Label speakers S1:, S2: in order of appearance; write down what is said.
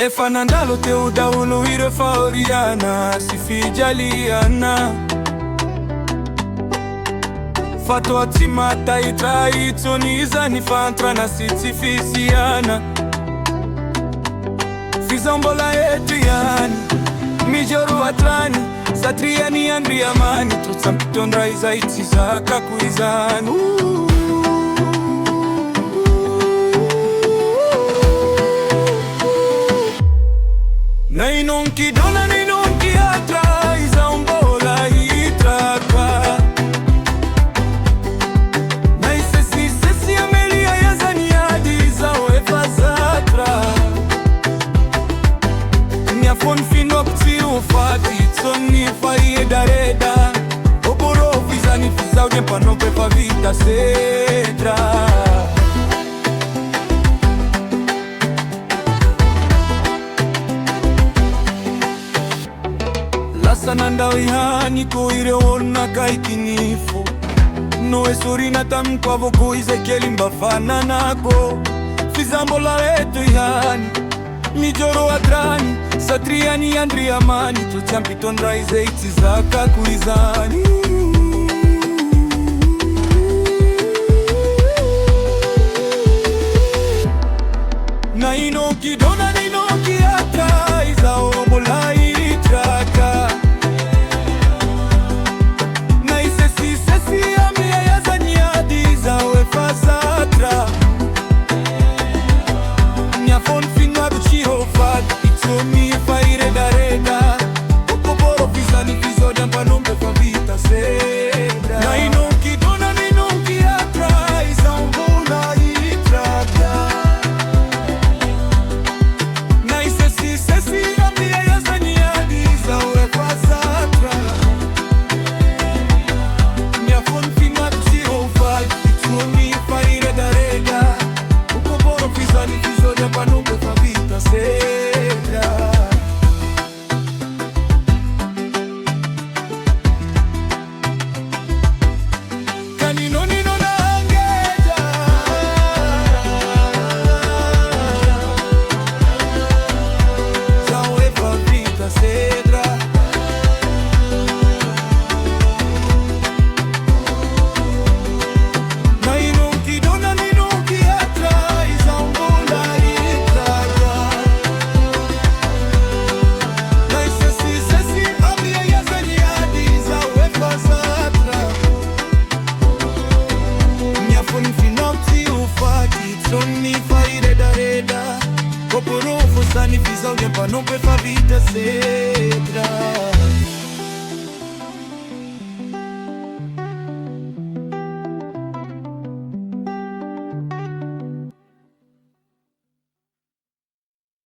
S1: Efanandalo teu daulu ire faoriana sifijaliana fato atimata itraitsoniza ni fantra na sitifisiana fizambola etu yani mijoru atrani satriani andriamani tutsampitondra izaitizaka kuizani Nainonki dona nainonki atra izambola itraka Naisesi sesi amelia yazaniadi zawe fazatra Niafon finopti ufati tsoni faie dareda Oboro fizani fizau jempanope favita sedra Sananda ihani koire ona kaikinifu Noe surina tamkwavo kuize kelimba fana nako Fizambola etu ihani Mijoro adrani Satriani andriamani Tuchampitondra ize itizaka kuizani Nainoki dona nainoki atra izaombola itraka Oporo fosani fizau de pa não per fa vida cedra